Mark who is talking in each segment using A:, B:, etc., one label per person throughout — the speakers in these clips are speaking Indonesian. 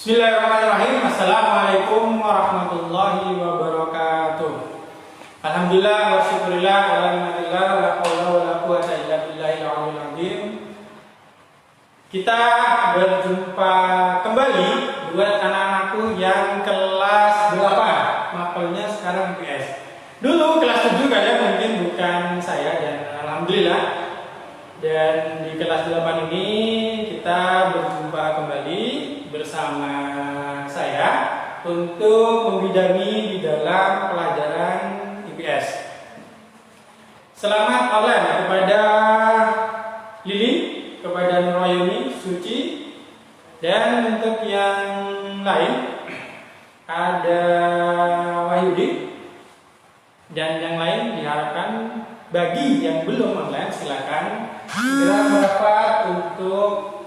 A: Bismillahirrahmanirrahim. Assalamualaikum warahmatullahi wabarakatuh. Alhamdulillah wa syukurillah alhamdulillah la haula wala quwwata illa billahil aliyil azim. Kita berjumpa kembali buat anak-anakku yang kelas 8. Mapelnya sekarang PS. Dulu kelas 7 kalian mungkin bukan saya, dan alhamdulillah. Dan di kelas 8 ini kita berjumpa kembali bersama saya untuk membidangi di dalam pelajaran IPS. Selamat online kepada Lili, kepada Nurayuni, Suci, dan untuk yang lain ada Wahyudi, dan yang lain diharapkan bagi yang belum online silakan segera merapat untuk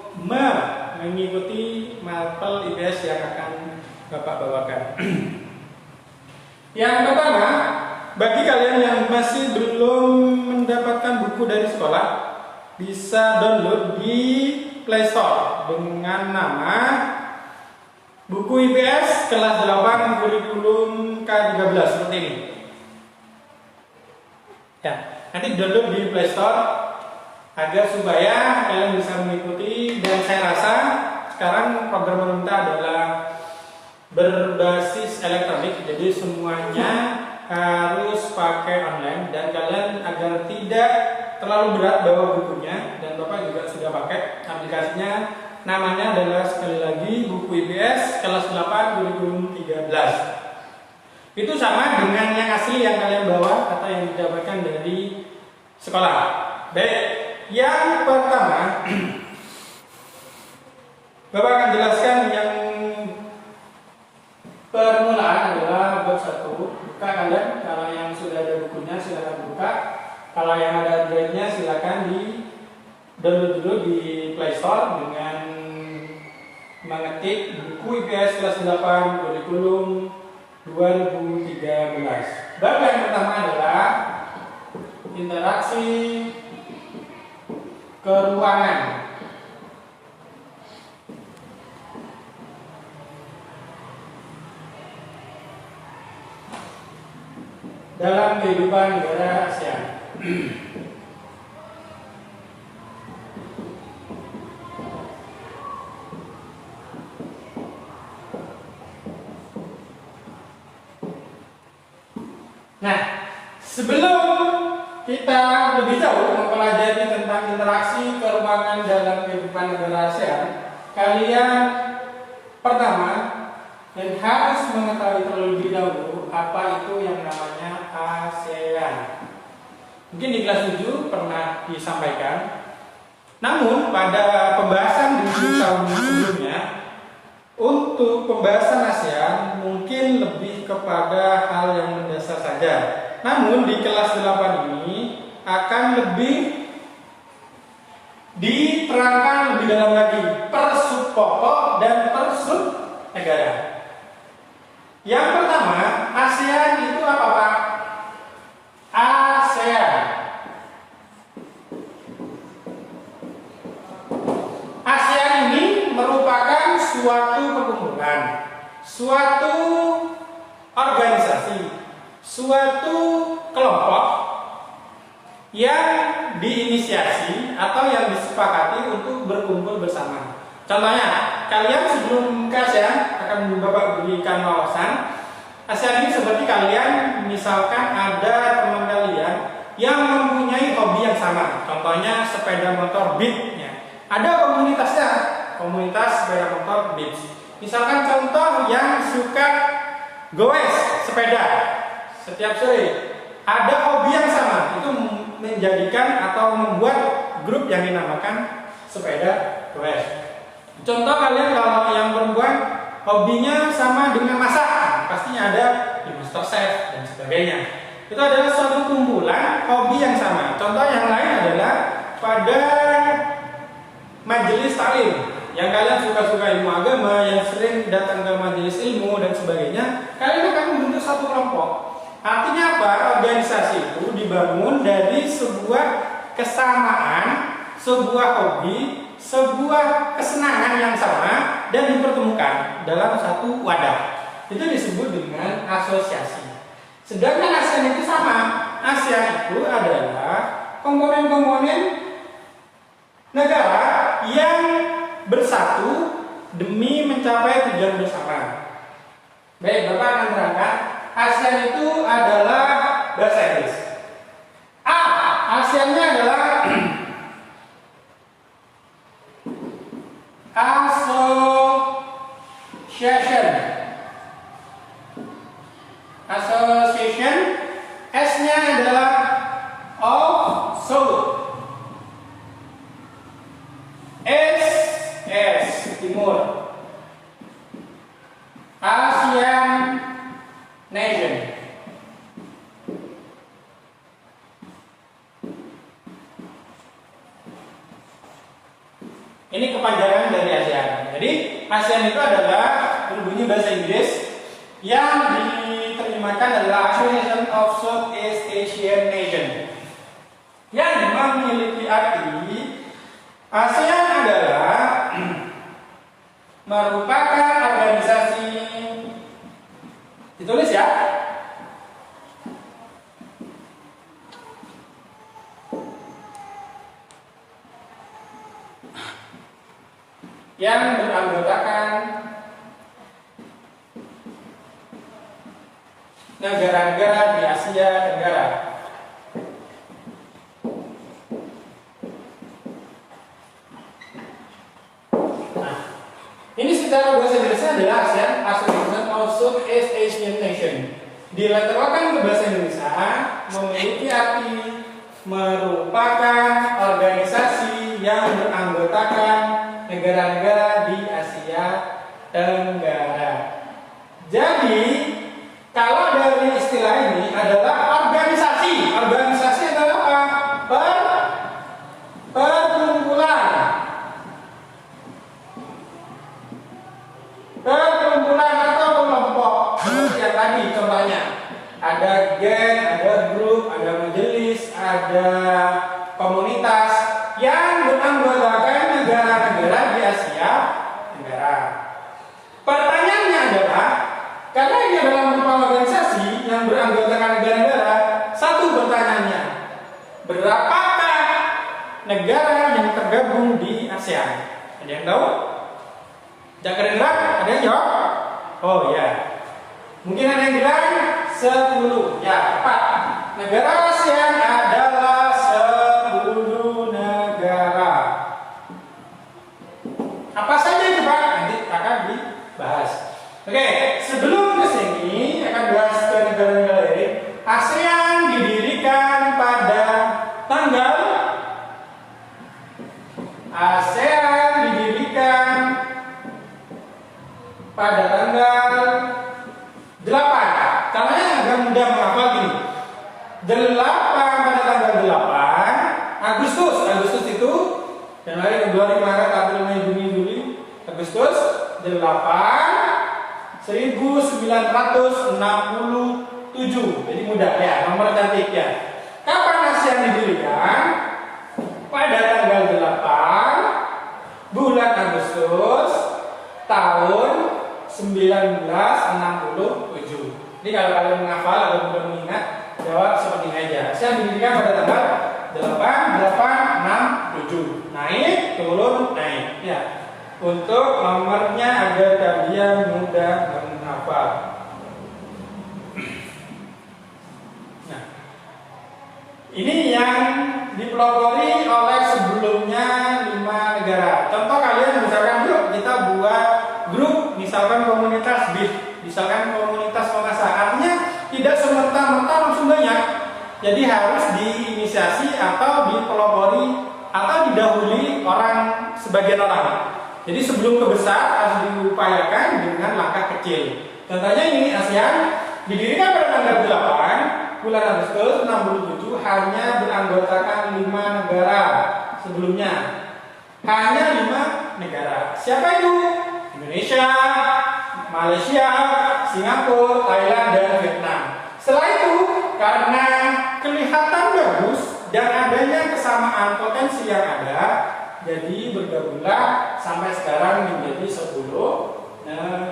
A: mengikuti mapel IPS yang akan Bapak bawakan. Yang pertama, bagi kalian yang masih belum mendapatkan buku dari sekolah, bisa download di Play Store dengan nama buku IPS kelas 8 kurikulum K13 seperti ini. Ya, nanti download di Play Store agar supaya kalian bisa mengikuti, dan saya rasa sekarang program pemerintah adalah berbasis elektronik, jadi semuanya harus pakai online, dan kalian agar tidak terlalu berat bawa bukunya, dan Bapak juga sudah pakai aplikasinya, namanya adalah sekali lagi buku IPS kelas 8 kurikulum 13. Itu sama dengan yang asli yang kalian bawa atau yang didapatkan dari sekolah. Baik. Yang pertama, Bapak akan jelaskan yang permulaan adalah bab 1. Buka kalian, kalau yang sudah ada bukunya silakan buka. Kalau yang ada Android-nya silakan di download dulu di Play Store dengan mengetik buku IPS kelas 8 kurikulum 2013. Bab yang pertama adalah interaksi keruangan. Dalam kehidupan negara ASEAN. Nah, sebelum kita lebih jauh mempelajari tentang interaksi keruangan dalam kehidupan negara ASEAN, kalian pertama dan harus mengetahui terlebih dahulu apa itu yang namanya ASEAN. Mungkin di kelas 7 pernah disampaikan, namun pada pembahasan di tahun sebelumnya, untuk pembahasan ASEAN mungkin lebih kepada hal yang mendasar saja. Namun di kelas 8 ini akan lebih diterangkan lebih dalam lagi per sub pokok dan per sub negara. Yang pertama, ASEAN itu apa, Pak? ASEAN. ASEAN ini merupakan suatu perkumpulan, suatu organisasi, suatu kelompok yang diinisiasi atau yang disepakati untuk berkumpul bersama. Contohnya, kalian sebelum ke ASEAN akan Bapak berikan wawasan. ASEAN ini seperti kalian misalkan ada teman kalian yang mempunyai hobi yang sama. Contohnya sepeda motor beat-nya. Ada komunitasnya, komunitas sepeda motor beat. Misalkan contoh yang suka goes sepeda setiap sore, ada hobi yang sama, itu menjadikan atau membuat grup yang dinamakan sepeda goes. Contoh kalian kalau yang perempuan hobinya sama dengan masak, pastinya ada di MasterChef dan sebagainya. Itu adalah suatu kumpulan hobi yang sama. Contoh yang lain adalah pada majelis taklim, yang kalian suka-suka ilmu agama, yang sering datang ke majelis ilmu dan sebagainya, kalian akan membentuk satu kelompok. Artinya apa? Organisasi itu dibangun dari sebuah kesamaan, sebuah hobi, sebuah kesenangan yang sama dan dipertemukan. dikumpulkan dalam satu wadah. Itu disebut dengan asosiasi. Sedangkan ASEAN itu sama. ASEAN itu adalah komponen-komponen negara yang bersatu demi mencapai tujuan bersama. Baik, Bapak akan terangkan. ASEAN itu adalah bahasa Inggris. ASEAN-nya adalah Association. S-nya adalah of South. S Timur. ASEAN Nation. Ini kepanjangan dari ASEAN. Jadi ASEAN itu adalah berbunyi bahasa Inggris yang diterjemahkan adalah Association of Southeast Asian Nation, yang memiliki arti ASEAN adalah merupakan organisasi, ditulis ya, yang beranggotakan negara-negara di Asia Tenggara. Nah, ini secara bahasa Inggrisnya adalah ASEAN, Association of Southeast Asian Nation. Diletterkan ke bahasa Indonesia memiliki arti merupakan organisasi yang beranggotakan negara-negara di Asia Tenggara. Jadi, kalau dari istilah ini adalah organisasi. Organisasi adalah apa? Perkumpulan. Perkumpulan atau kelompok. Seperti yang tadi contohnya. Ada geng, ada grup, ada majelis, ada komunitas yang beranggotakan negara-negara di Asia Tenggara. Pertanyaannya adalah, karena ini adalah merupakan organisasi yang beranggotakan negara-negara, satu pertanyaannya, berapakah negara yang tergabung di ASEAN? Ada yang tahu? Jangan kedengeran? Ada yang jawab? Oh ya. Mungkin ada yang bilang 10. Ya, tepat. Negara ASEAN adalah 10 negara. Apa saja itu, Pak? Nanti akan dibahas. Oke, sebelum ke sini akan bahas ke negara-negara ini. ASEAN didirikan pada tanggal pada tanggal 8. Caranya agak mudah menghafal gini. 8 pada tanggal 8 Agustus. Agustus itu Januari, Februari, Maret, April, Mei, Juni, Juli, Agustus 8 1967. Jadi mudah ya, nomor cantik ya. Kapan ASEAN didirikan? Pada tanggal 8 bulan Agustus tahun 1967. Jadi kalau kalian menghafal atau mudah mengingat, jawab seperti ini aja. ASEAN didirikan pada tanggal 8, 7. Naik, turun, naik. Ya. Untuk nomornya agar kalian mudah menghafal. Nah, ini yang dipelopori oleh sebelumnya 5 negara. Contoh kalian misalkan yuk kita buat grup, misalkan komunitas BIF, misalkan komunitas memasak. Artinya tidak semerta-merta langsung banyak. Jadi harus diinisiasi atau dipelopori atau didahului sebagian orang. Jadi sebelum ke besar harus diupayakan dengan langkah kecil. Contohnya ini ASEAN didirikan pada tanggal 8 bulan Agustus 67, hanya beranggotakan 5 negara sebelumnya. Hanya 5 negara. Siapa itu? Indonesia, Malaysia, Singapura, Thailand, dan Vietnam. Setelah itu, karena kelihatan bagus dan adanya kesamaan potensi yang ada, jadi bergabunglah sampai sekarang menjadi 10 negara.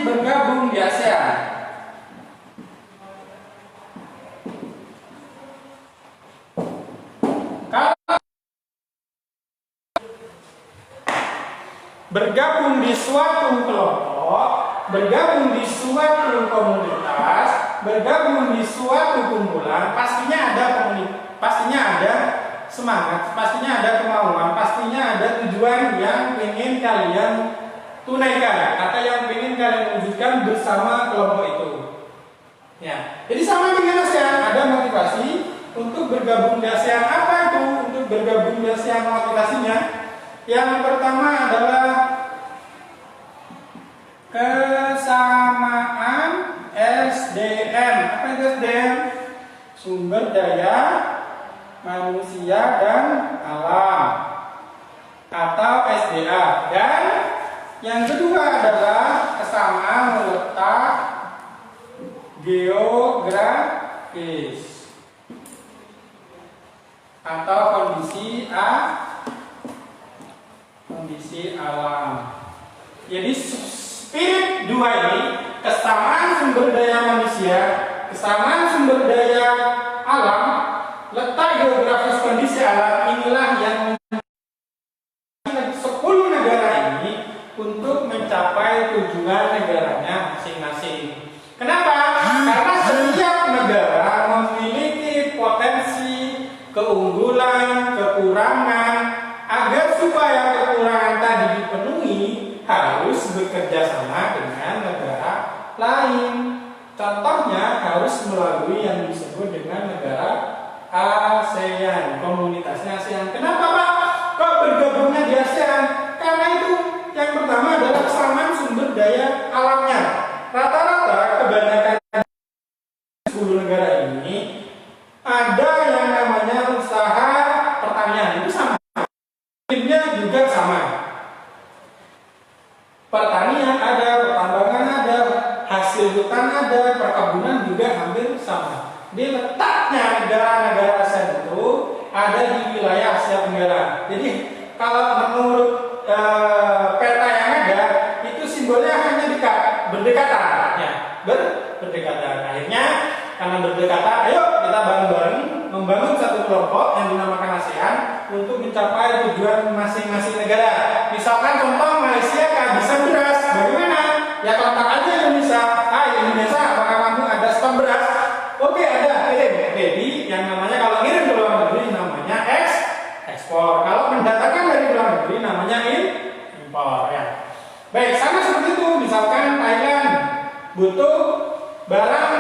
A: masih bergabung di ASEAN? Kalau bergabung di suatu kelompok, bergabung di suatu komunitas, bergabung di suatu kumpulan, pastinya ada semangat, pastinya ada kemauan, pastinya ada tujuan yang ingin kalian tunaikan atau yang ingin kalian wujudkan bersama kelompok itu. Ya, jadi sama dengan ASEAN, ada motivasi untuk bergabung di ASEAN. Apa itu untuk bergabung di ASEAN motivasinya? Yang pertama adalah kesamaan SDM. Apa itu SDM? Sumber daya manusia dan alam, atau SDA. Dan yang kedua adalah kesamaan letak geografis atau kondisi alam. Jadi spirit dua ini, kesamaan sumber daya manusia, kesamaan sumber daya alam, letak geografis kondisi alam, inilah yang 10 negara ini untuk mencapai tujuan negaranya masing-masing. Kenapa? Karena setiap negara memiliki potensi, keunggulan, kekurangan. Agar supaya kekurangan tadi dipenuhi, harus bekerja sama dengan negara lain. Contohnya harus melalui yang disebut dengan negara ASEAN, komunitasnya ASEAN. Kenapa Pak? Kok bergabungnya di ASEAN? Karena itu yang pertama adalah kesamaan sumber daya alamnya. Rata-rata kebanyakan 10 negara ini ada yang namanya usaha pertanian, itu sama. Iklimnya juga sama. Pertanian ada, pertambangan ada, hasil hutan ada, perkebunan juga hampir sama. Di letaknya negara-negara ASEAN itu ada di wilayah Asia Tenggara. Jadi kalau menurut peta yang ada, itu simbolnya hanya berdekatan, ya, berdekatan. Akhirnya karena berdekatan, ayo kita bareng-bareng membangun satu kelompok yang dinamakan ASEAN untuk mencapai tujuan masing-masing negara. Misalkan contoh Malaysia kehabisan beras, bagaimana? Ya kontak aja Indonesia. Indonesia apakah mampu ada stok beras? Oke, ada, kirim. Jadi yang namanya kalau ngirim ke luar negeri namanya ekspor. Kalau mendatangkan dari luar negeri namanya impor, ya. Baik, sama seperti itu. Misalkan Thailand butuh barang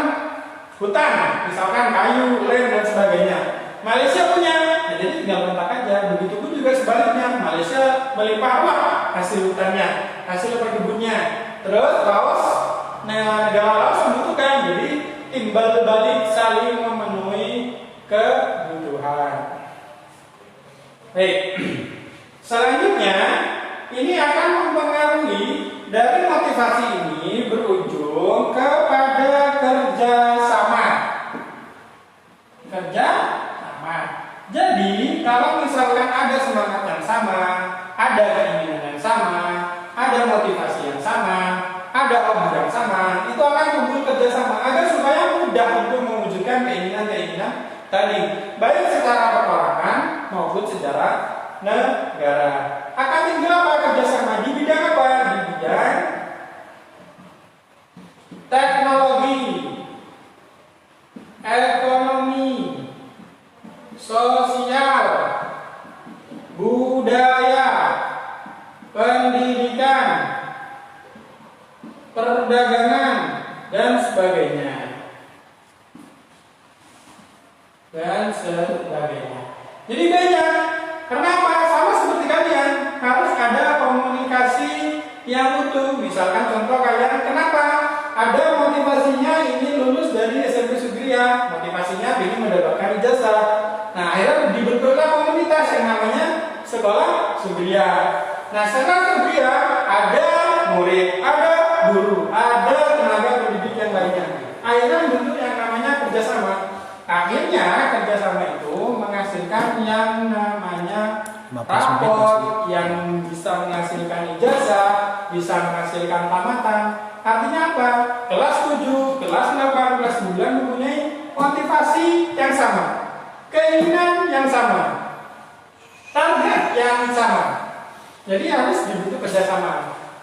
A: hutan, misalkan kayu, lem dan sebagainya. Malaysia punya, nah, jadi tinggal kontak aja. Begitupun juga sebaliknya, Malaysia melimpah ruah hasil hutannya, hasil perkebunnya. Terus Laos, negara Laos membutuhkan, jadi timbal balik saling memenuhi kebutuhan. Baik, selanjutnya ini akan mempengaruhi dari motivasi ini berujung kepada kerjasama. Jadi kalau misalkan ada semangat yang sama, ada keinginan yang sama, ada motivasi yang sama, ada hobi yang sama, itu akan tumbuh kerjasama agar supaya mudah untuk mewujudkan keinginan-keinginan tadi, baik secara perorangan maupun secara negara. Akan tinggal apa kerjasama di bidang apa? Di bidang teknologi, ekonomi, sosial, budaya, pendidikan, perdagangan, dan sebagainya. Jadi banyak. Kenapa? Sama seperti kalian, harus ada komunikasi yang utuh. Misalkan contoh kalian, kenapa? Ada motivasinya ini lulus dari SMP Sugriya, motivasinya ingin mendapatkan ijazah. Nah, akhirnya dibentuklah komunitas yang namanya Sekolah Sugriya. Nah, setelah Sugriya ada murid, ada guru, ada tenaga pendidik yang lainnya. Akhirnya bentuk yang namanya kerjasama. Akhirnya kerjasama itu menghasilkan yang namanya rapor, yang bisa menghasilkan ijazah, bisa menghasilkan tamatan. Artinya apa? Kelas 7, kelas 8, kelas 9 mempunyai motivasi yang sama, keinginan yang sama, target yang sama. Jadi harus dibutuhkan kerjasama.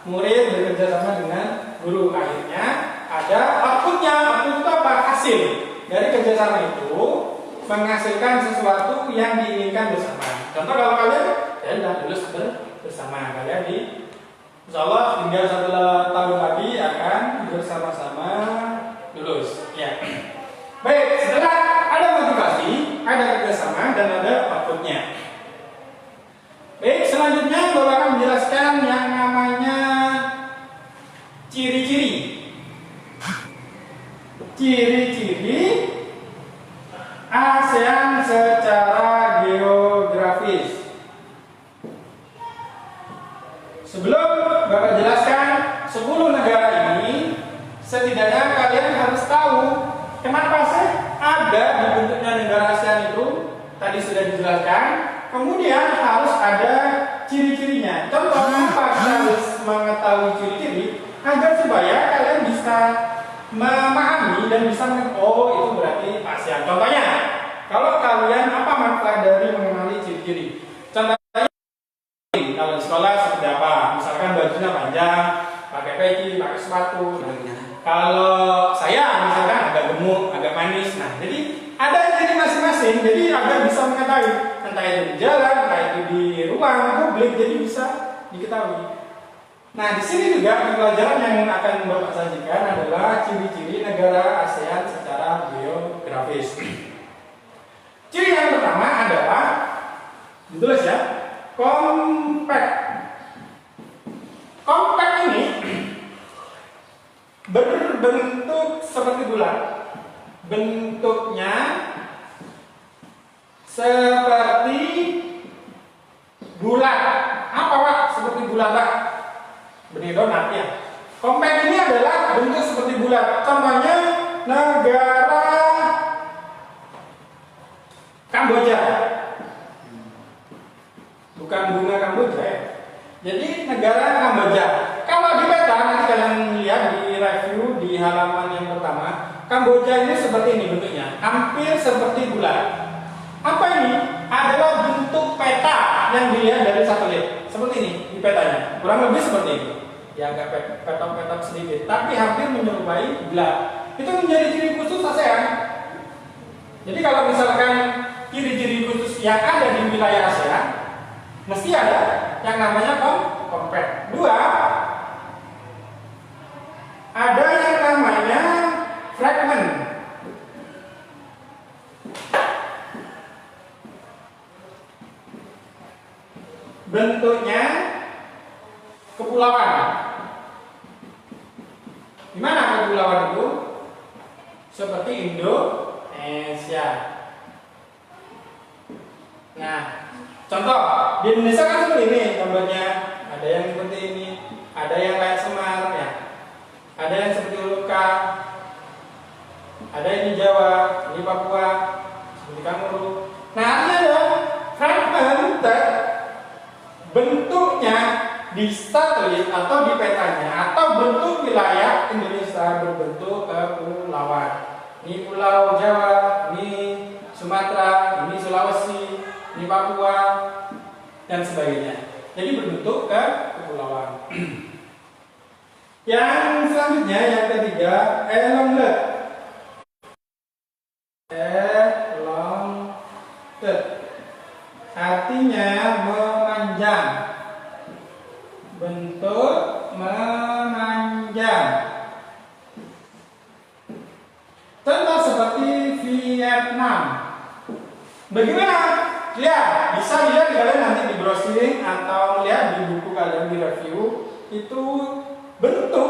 A: Murid bekerja sama dengan guru, akhirnya ada outputnya. Output itu apa? Hasil dari kerjasama itu menghasilkan sesuatu yang diinginkan bersama. Contoh kalau kalian ya udah lulus bersama, kalian insya Allah tinggal 1 tahun lagi akan bersama-sama lulus. Ya. Baik, setelah ada motivasi, ada kerjasama dan ada outputnya. Baik, selanjutnya Bapak akan menjelaskan yang namanya ciri-ciri. Ciri-ciri ASEAN secara geografis. Sebelum Bapak jelaskan 10 negara ini, setidaknya kalian harus tahu kenapa sih ada dibentuknya negara ASEAN itu. Tadi sudah dijelaskan. Kemudian harus ada ciri-cirinya. Contoh, kenapa kita harus mengetahui ciri-ciri? Agar supaya kalian bisa memahami dan bisa oh itu berarti ASEAN. Contohnya, kalau kalian apa manfaat dari mengenali ciri-ciri? Contohnya, kalau di sekolah seperti apa? Misalkan bajunya panjang, pakai peci, pakai sepatu. Kalau saya misalkan agak gemuk, agak manis. Nah, jadi ada ciri masing-masing. Jadi agar bisa mengetahui entah itu di jalan, entah itu di ruang publik, jadi bisa diketahui. Nah, di sini juga pelajaran yang akan Bapak sajikan adalah ciri-ciri negara ASEAN secara geografis. Ciri yang pertama adalah ditulis ya, compact. Compact ini berbentuk seperti bulat. Bentuknya seperti bulat. Apa Pak? Seperti bulat Pak? Benih donat ya. Compact ini adalah bentuk seperti bulat. Contohnya negara Kamboja. Bukan bunga Kamboja ya. Jadi negara Kamboja. Kalau di peta nanti kalian lihat di review di halaman yang pertama, Kamboja ini seperti ini bentuknya, hampir seperti bulat. Apa ini? Adalah bentuk peta yang dilihat dari satelit. Seperti ini di petanya. Kurang lebih seperti ini. Ya agak petok-petok sedikit, tapi hampir menyerupai bulat. Itu menjadi ciri khusus ASEAN. Jadi kalau misalkan ciri-ciri khusus yang ada di wilayah ASEAN, mesti ada yang namanya compact. 2, ada yang namanya fragment. Bentuknya kepulauan. Di mana kepulauan itu? Seperti Indonesia. Nah, contoh di Indonesia kan seperti ini gambarnya. Ada yang seperti ini, ada yang kayak semar ya. Ada yang seperti Uluka, ada yang di Jawa, di Papua, seperti Kamuru. Nah, artinya ada fragment bentuknya di satelit atau di petanya atau bentuk wilayah Indonesia berbentuk kepulauan. Ini Pulau Jawa, ini Sumatera, ini Sulawesi, ini Papua dan sebagainya. Jadi berbentuk kepulauan. Yang selanjutnya yang ketiga, elongate. Elongate artinya memanjang. Bentuk memanjang. Contoh seperti Vietnam. Bagaimana? Lihat, bisa lihat kalian nanti di browsing atau lihat di buku kalian di review, itu bentuk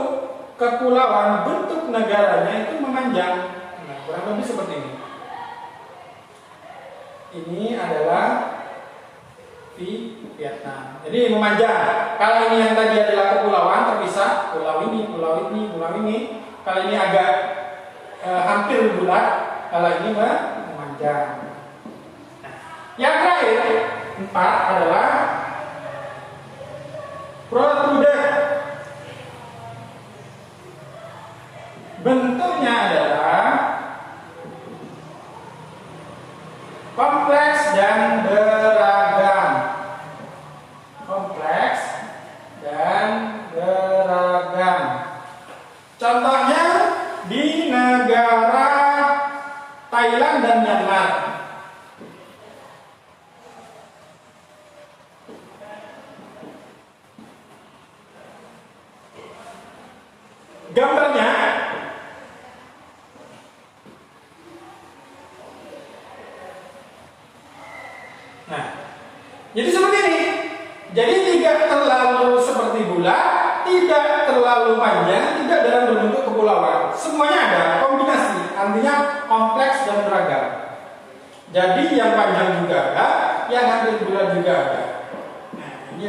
A: kepulauan, bentuk negaranya itu memanjang. Nah, kurang lebih seperti ini. Ini adalah Vietnam. Jadi memanjang. Kalau ini yang tadi adalah kepulauan terpisah, pulau ini, pulau ini, pulau ini. Kalau ini agak hampir bulat, kalau ini memanjang. Nah, yang terakhir 4 adalah protruder. Bentuknya adalah kompleks dan beragam. Kompleks dan beragam. Contohnya di negara Thailand dan Myanmar. Gambarnya nah, jadi seperti ini. Jadi tidak terlalu seperti bulat, tidak terlalu panjang, tidak dalam berbentuk kepulauan. Semuanya ada, kombinasi, artinya kompleks dan beragam. Jadi yang panjang juga ada, yang hampir bulat juga ada. Nah, ini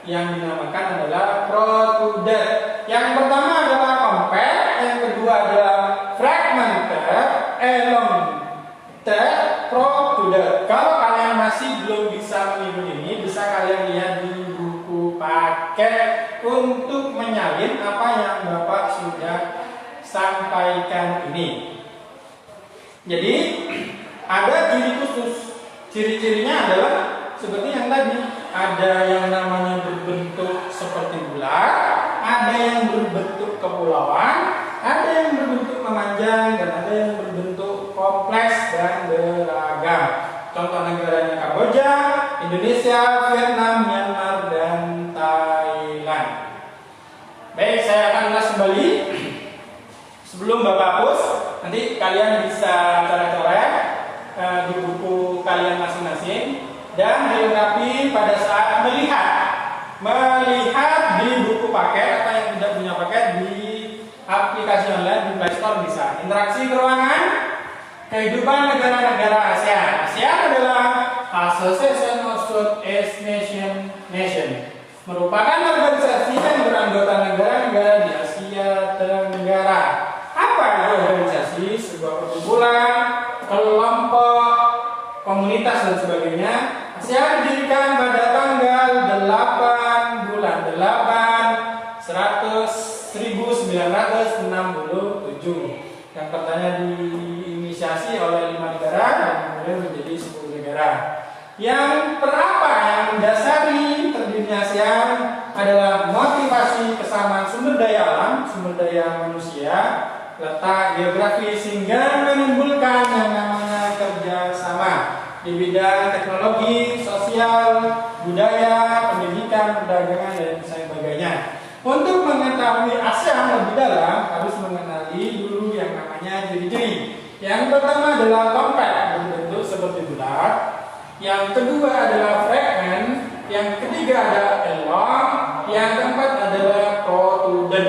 A: yang dinamakan adalah protruder. Yang pertama adalah compact, yang kedua adalah fragmented, elongated, protruder. Kalau kalian masih belum bisa mengikuti ini, bisa kalian lihat di buku paket untuk menyalin apa yang Bapak sudah sampaikan ini. Jadi ada ciri khusus. Ciri-cirinya adalah seperti yang tadi. Ada yang namanya berbentuk seperti bulat, ada yang berbentuk kepulauan, ada yang berbentuk memanjang, dan ada yang berbentuk kompleks dan beragam. Contoh negaranya Kamboja, Indonesia, Vietnam, Myanmar, dan Thailand. Baik, saya akan ulas kembali. Sebelum Bapak hapus, nanti kalian bisa coret-coret di buku kalian masing-masing dan dilengkapi pada saat melihat di buku paket atau yang tidak punya paket di aplikasi online di Play Store bisa. Interaksi keruangan, kehidupan negara-negara ASEAN. ASEAN adalah Association of Southeast Nation, merupakan organisasi yang beranggota negara-negara di Asia Tenggara. Apa itu organisasi? Sebuah perkumpulan, kelompok, komunitas dan sebagainya. ASEAN didirikan pada tanggal 8 bulan 8 1967 yang pertama diinisiasi oleh 5 negara dan kemudian menjadi 10 negara. Yang pertama yang mendasari terdirinya ASEAN adalah motivasi kesamaan sumber daya alam, sumber daya manusia, letak geografis sehingga menimbulkan yang namanya kerjasama di bidang teknologi, sosial, budaya, pendidikan, perdagangan, dan sebagainya. Untuk mengetahui ASEAN lebih dalam harus mengenali dulu yang namanya ciri-ciri. Yang pertama adalah compact, berbentuk seperti bulat. Yang kedua adalah fragment. Yang ketiga adalah elong. Yang keempat adalah protruder.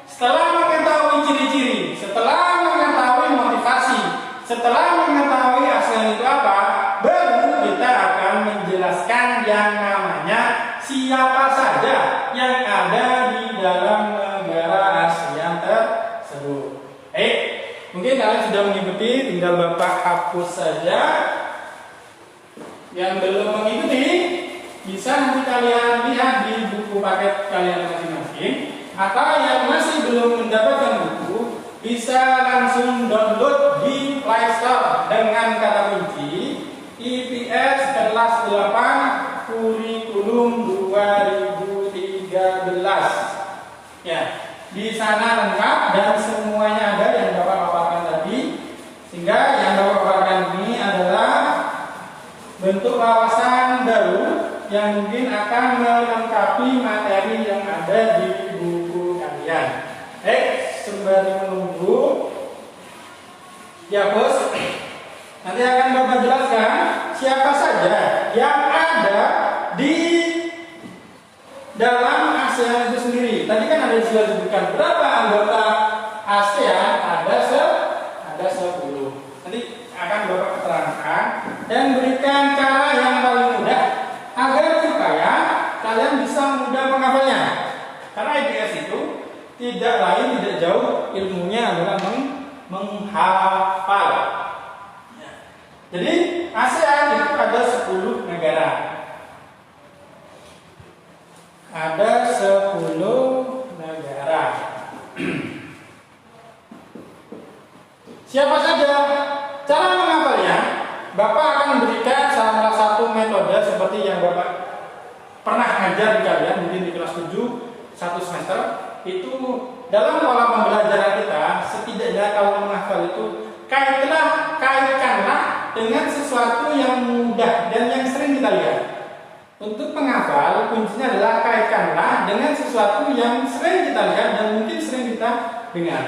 A: Setelah mengetahui ciri-ciri, setelah mengetahui motivasi, setelah mengetahui ASEAN itu apa, baru kita akan menjelaskan yang namanya siapa saja yang ada di dalam negara ASEAN tersebut. Mungkin kalian sudah mengikuti, tinggal Bapak hapus saja. Yang belum mengikuti, bisa nanti kalian lihat di buku paket kalian masing-masing. Atau yang masih belum mendapatkan buku, bisa langsung download di Play Store dengan kata kunci IPS kelas 8 kurikulum 2013. Ya, di sana lengkap dan semuanya ada yang Bapak paparkan tadi. Sehingga yang Bapak paparkan ini adalah bentuk wawasan baru yang mungkin akan melengkapi materi yang ada di buku kalian. Sembari menunggu ya bos, nanti akan Bapak jelaskan siapa saja yang ada di dalam ASEAN itu sendiri. Tadi kan ada disebutkan berapa anggota ASEAN, ada 10. Nanti akan Bapak keterangkan dan berikan cara yang paling mudah agar supaya kalian bisa mudah menghafalnya. Karena IPS itu tidak lain tidak jauh ilmunya adalah menghafal. Jadi ASEAN itu ada 10 negara. Ada 10 negara. Siapa saja? Cara menghafalnya, Bapak akan memberikan salah satu metode seperti yang Bapak pernah ngajar di kalian, mungkin di kelas 7, 1 semester. Itu dalam pola pembelajaran kita, setidaknya kalau menghafal itu, kaitkanlah dengan sesuatu yang mudah dan yang sering kita lihat. Untuk menghafal, kuncinya adalah kaitkanlah dengan sesuatu yang sering kita lihat dan mungkin sering kita dengar.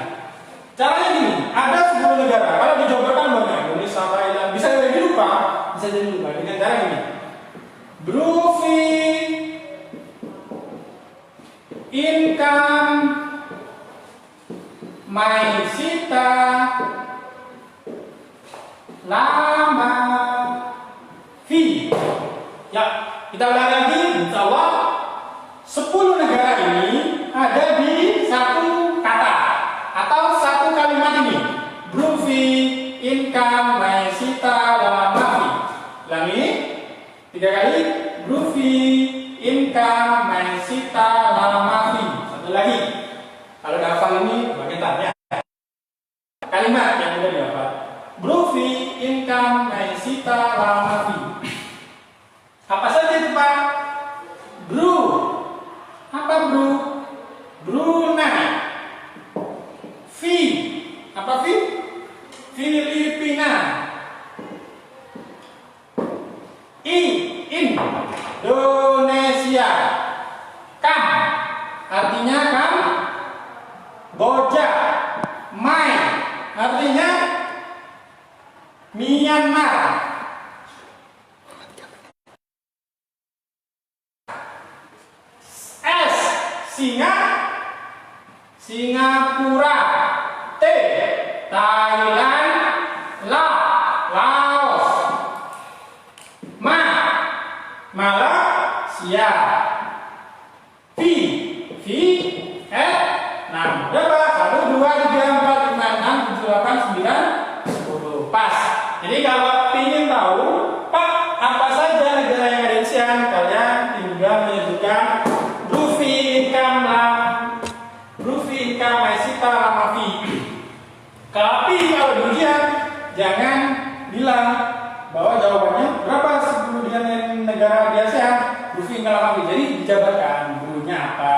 A: Caranya gini, ada 10 negara. Kalau dijabarkan banyak, Indonesia, Thailand, bisa jadi lupa, dengan cara ini. Brufi, income, maisita, lama, fi. Ya, kita ulang lagi, insya Allah 10 negara ini ada di satu kata atau satu kalimat ini. Brufi, income, maisita, lama, fi. Ulangi 3 kali. Brufi, income, maisita, lama, fi. Satu lagi. Kalau hafal ini bagian tanya. Kalimat yang sudah dihafal. Brufi, income, maisita, lama, fi. Apa saja itu Pak? Bru. Apa bru? Brunei. Fi. Apa fi? Filipina. Indonesia. Kam. Artinya kam. Boja. Mai. Artinya Myanmar. S. Singapura. T. Thailand. Laos. Malaysia. Vietnam. Berapa? 1, 2, 3, 4, 5, 6, 7, 8, 9, 10. Pas. Jadi kalau ingin tahu, Pak, apa saja negara yang ada di ASEAN, kalian tinggal menyebutkan Brufi, maisita, lama, fi. Tapi kalau di ujian, jangan bilang bahwa jawabannya berapa 10 negara di ASEAN, Brufi, lama, fi. Jadi dijabarkan brunya apa,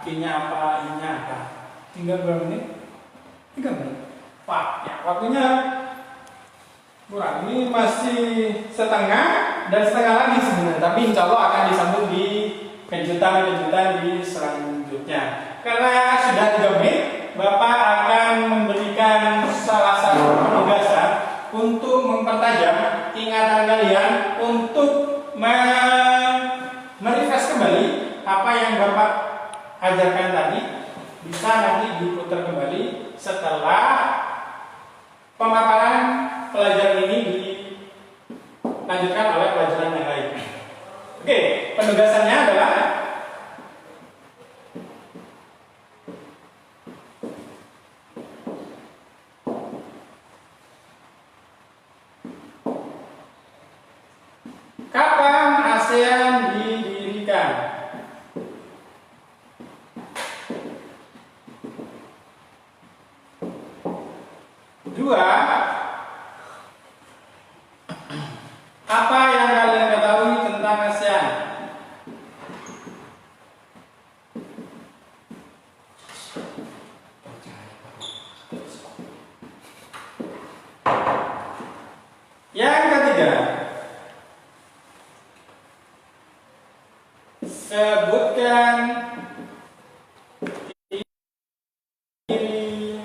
A: fi-nya apa, i-nya apa. Tinggal berapa menit? 3 menit. Pak, ya waktunya kurang. Ini masih setengah dan setengah lagi sebenarnya. Tapi insya Allah akan disambung di kejutan-kejutan di selanjutnya. Karena sudah 3 menit, Bapak akan memberikan salah satu penugasan untuk mempertajam ingatan kalian untuk merefresh kembali apa yang Bapak ajarkan tadi. Bisa nanti diputar kembali setelah pemaparan pelajaran ini dilanjutkan oleh pelajaran yang lain. Oke, penugasannya adalah kapan ASEAN didirikan? Dua, apa yang kalian ketahui tentang ASEAN? Yang ketiga, sebutkan ciri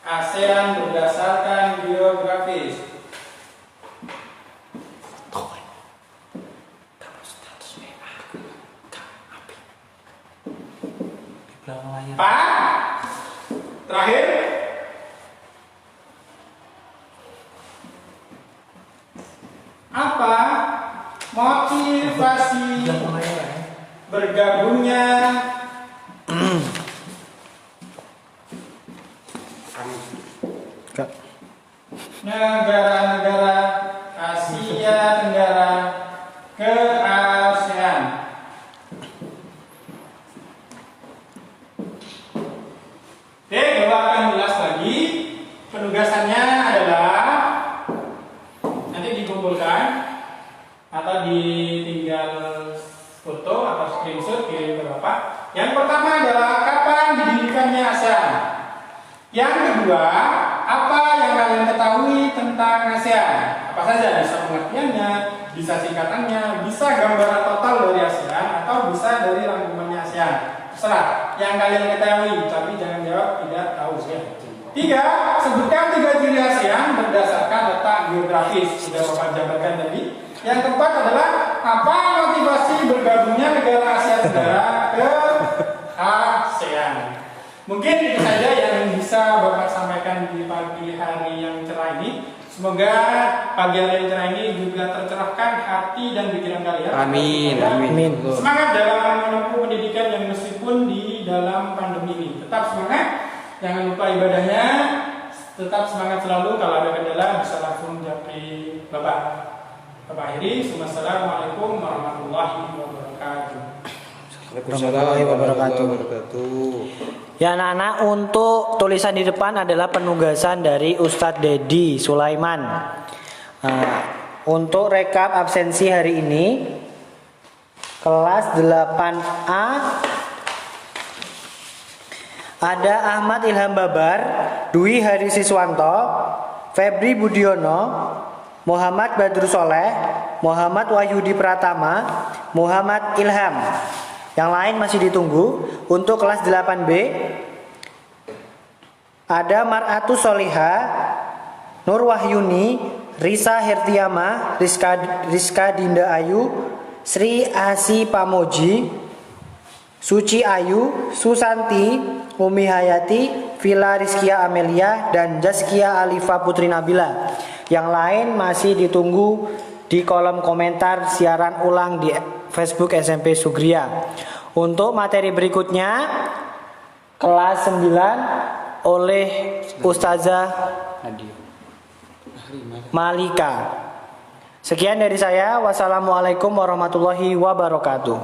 A: ASEAN berdasarkan geografis. Pak, terakhir, apa motivasi bergabungnya negara-negara foto atau screenshot kirim ke Bapak. Yang pertama adalah kapan didirikannya ASEAN. Yang kedua, apa yang kalian ketahui tentang ASEAN? Apa saja, bisa pengertiannya, bisa singkatannya, bisa gambaran total dari ASEAN, atau bisa dari rangkumannya ASEAN. Terserah yang kalian ketahui, tapi jangan jawab tidak tahu ya. 3. Sebutkan 3 ciri ASEAN berdasarkan letak geografis. Sudah Bapak jabarkan tadi. Yang keempat adalah apa motivasi bergabungnya negara Asia Tenggara ke ASEAN. Mungkin itu saja yang bisa Bapak sampaikan di pagi hari yang cerah ini. Semoga pagi hari yang cerah ini juga tercerahkan hati dan pikiran kalian.
B: Amin. Amin.
A: Semangat dalam menempuh pendidikan yang meskipun di dalam pandemi ini. Tetap semangat. Jangan lupa ibadahnya. Tetap semangat selalu. Kalau ada kendala bisa langsung japri Bapak. Bapak akhiri. Assalamualaikum warahmatullahi wabarakatuh.
B: Waalaikumsalam warahmatullahi wabarakatuh.
C: Ya anak-anak, untuk tulisan di depan adalah penugasan dari Ustadz Dedi Sulaiman. Untuk rekap absensi hari ini, kelas 8A ada Ahmad Ilham Babar, Dwi Hari Siswanto, Febri Budiono, Muhammad Badru Soleh, Muhammad Wahyudi Pratama, Muhammad Ilham. Yang lain masih ditunggu. Untuk kelas 8B ada Mar'atus Soliha, Nur Wahyuni, Risa Hertiama, Rizka Dinda Ayu, Sri Asi Pamoji, Suci Ayu, Susanti, Umi Hayati, Villa Rizkia Amelia, dan Jaskia Alifa Putri Nabila. Yang lain masih ditunggu di kolom komentar siaran ulang di Facebook SMP Sugria. Untuk materi berikutnya kelas 9 oleh Ustazah Malika. Sekian dari saya. Wassalamualaikum warahmatullahi wabarakatuh.